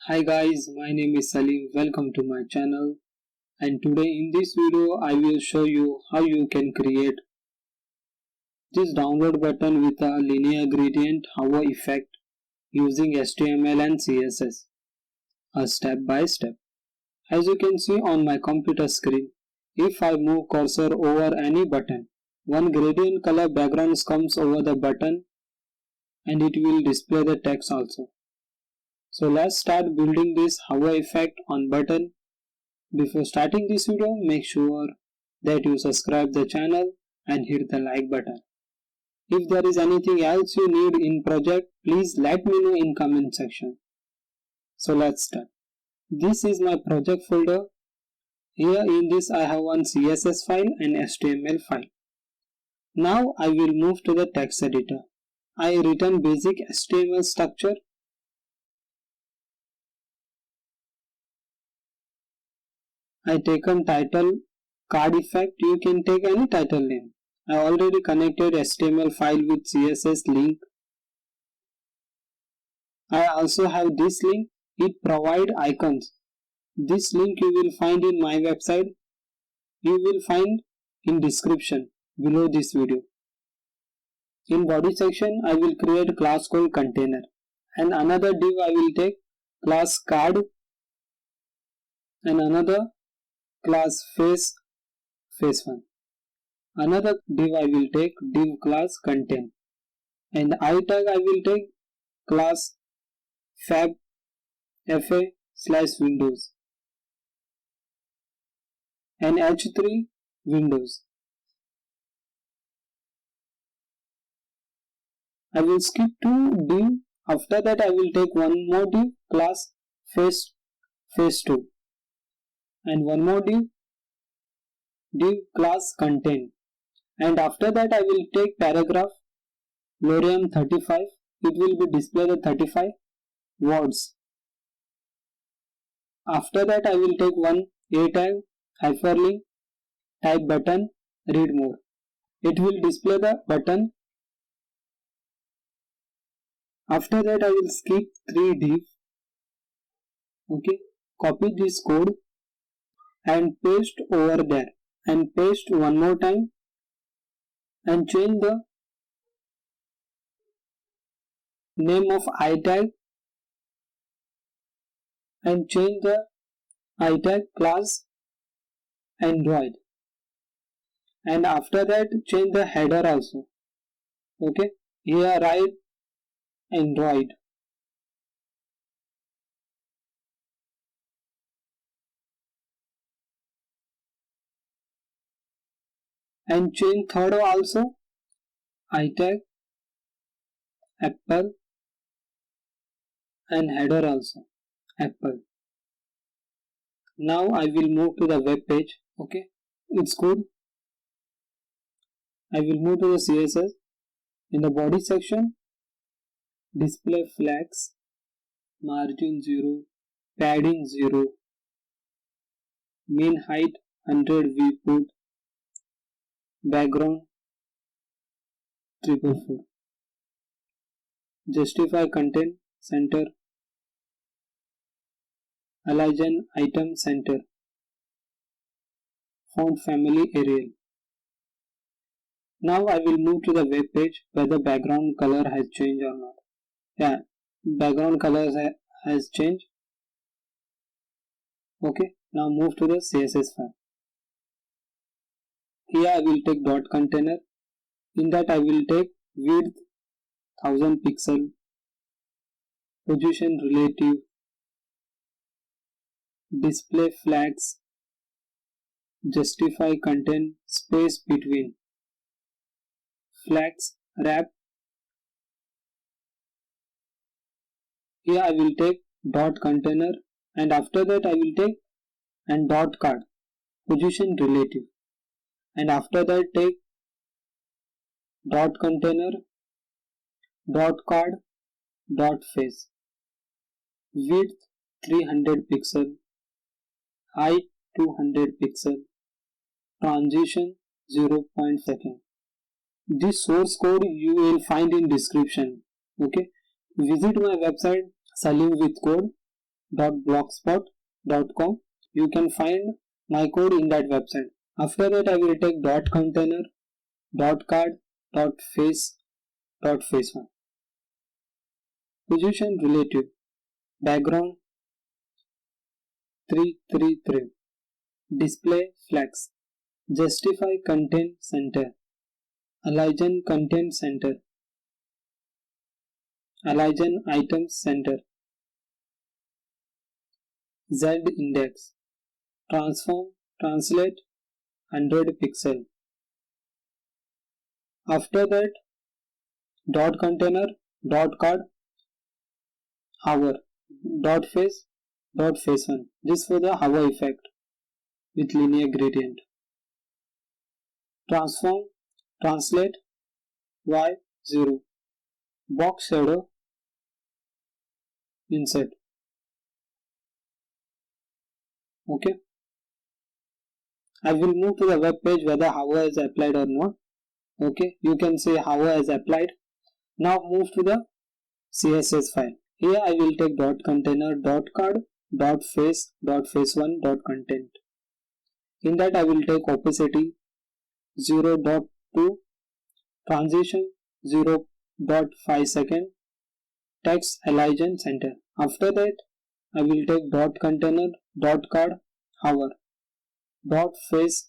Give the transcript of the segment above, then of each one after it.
Hi guys, my name is Salim. Welcome to my channel. And today in this video I will show you how you can create this download button with a linear gradient hover effect using HTML and CSS. A step by step. As you can see on my computer screen, if I move cursor over any button, one gradient color background comes over the button and it will display the text also. So let's start building this hover effect on button. Before starting this video, make sure that you subscribe the channel and hit the like button. If there is anything else you need in project, please let me know in comment section. So let's start. This is my project folder. Here in this I have one CSS file and HTML file. Now I will move to the text editor. I written basic HTML structure. I taken title card effect. You can take any title name. I already connected HTML file with CSS link. I also have this link. It provide icons. This link you will find in my website. You will find in description below this video. In body section I will create class called container and another div I will take class card and another class face1. Another div I will take div class content and I tag I will take class fab fa/windows and h3 windows. I will skip two div. After that I will take one more div class face2 and one more div class content, and after that I will take paragraph lorem 35. It will be display the 35 words. After that I will take one a tag hyperlink type button read more. It will display the button. After that I will skip 3 div. Okay, copy this code and paste over there and paste one more time and change the name of itag and change the itag class Android, and after that change the header also. Okay, here write Android. And change third also itag Apple and header also Apple. Now I will move to the web page. Okay, it's good. I will move to the CSS. In the body section, display flags, margin 0, padding 0, mean height 100 we put, background 444, justify content center, align item center, font family Arial. Now I will move to the web page where the background color has changed or not. Yeah, background color has changed. Okay, now move to the CSS file. Here I will take dot container. In that I will take width 1000 pixel, position relative, display flags, justify content, space between, flags wrap. Here I will take dot container and after that I will take and dot card, position relative, and after that take dot container, dot card, dot face, width 300 pixel, height 200 pixel, transition 0.5 second. This source code you will find in description. Okay, visit my website Salim with code. .blogspot.com. You can find my code in that website. After that, I will take dot container, dot card, dot face, dot face one. Position relative. Background 333. Display flags. Justify content center. Align content center. Align items center. Z index. Transform, translate 100 pixel. After that, dot container, dot card, hover, dot face one. This for the hover effect with linear gradient. Transform, translate y0. Box shadow, insert. Okay. I will move to the web page whether hover is applied or not. Okay, you can say hover is applied. Now move to the CSS file. Here I will take dot container, dot card, dot face one, dot content. In that I will take opacity 0.2, transition 0.5 second, text align center. After that I will take dot container, dot card, hover, dot face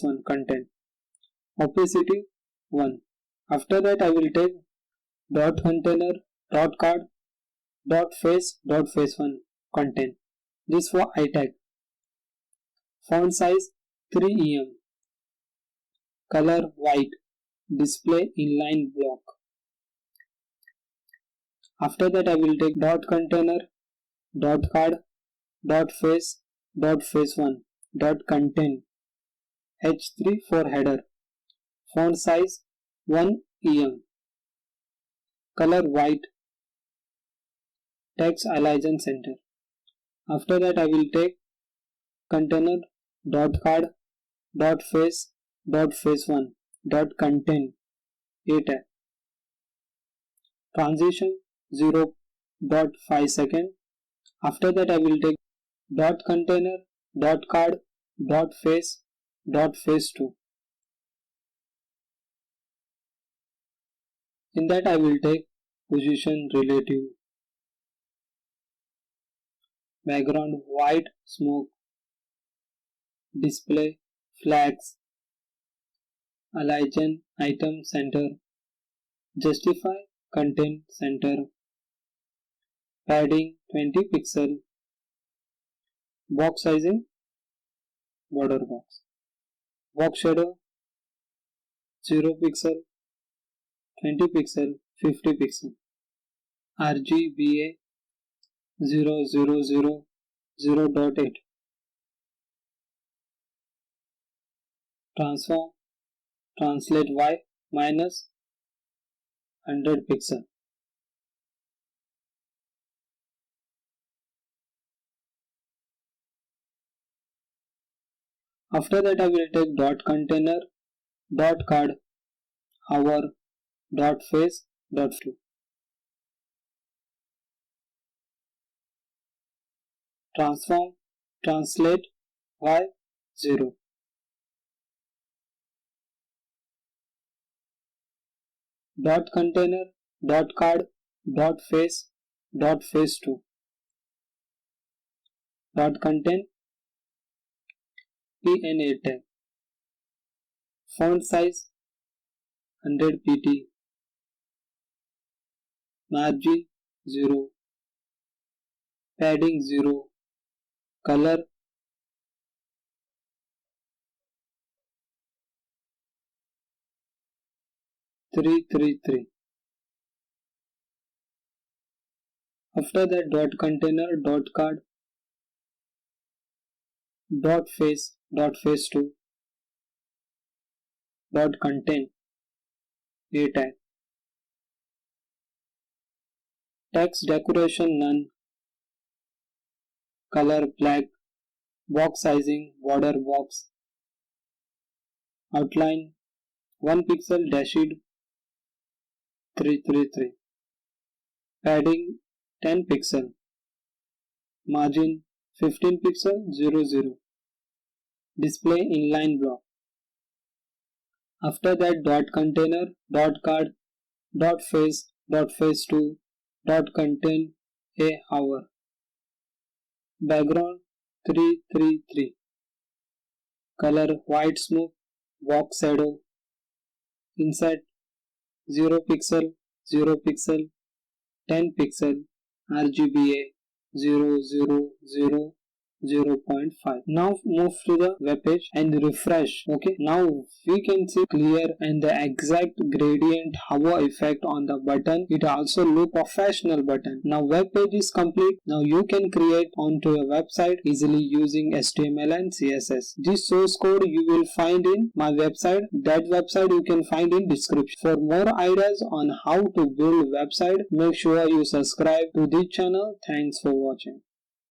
one content, opacity 1. After that I will take dot container, dot card, dot face one content. This for itag. Font size 3 em. Color white. Display inline block. After that I will take dot container, dot card, dot face one dot content, h3 for header. Font size 1 em. Color white. Text align center. After that I will take container, dot card, dot face one dot content, a tag. Transition 0.5 second. After that I will take dot container, dot card, dot face 2. In that I will take position relative. Background white smoke. Display flags. Align item center. Justify content center. Padding 20 pixel. Box sizing border box. Box shadow 0 pixel, 20 pixel, 50 pixel. RGBA 0.8. Transform, translate Y minus 100 pixel. After that I will take dot container, dot card, hover, dot face, dot 2. Transform, translate Y0. Dot container, dot card, dot face 2. Dot content, PNA tag. Font size 100 pt. Margin 0. Padding 0. Color 333. After that dot container, dot card, dot face 2. Dot content, a tag. Text decoration none. Color black. Box sizing border box. Outline 1 pixel dashed 333. Padding 10 pixel. margin 15 pixel 00, display inline block. After that dot container, dot card, dot face 2, dot contain a hover. Background 333. Color white smoke, box shadow. Insert 0 pixel, 0 pixel, 10 pixel, RGBA 000 0.5. Now move to the web page and refresh. Okay, now we can see clear and the exact gradient hover effect on the button. It also look professional button. Now web page is complete. Now you can create onto your website easily using HTML and CSS. This source code you will find in my website. That website you can find in description. For more ideas on how to build website, make sure you subscribe to this channel. Thanks for watching.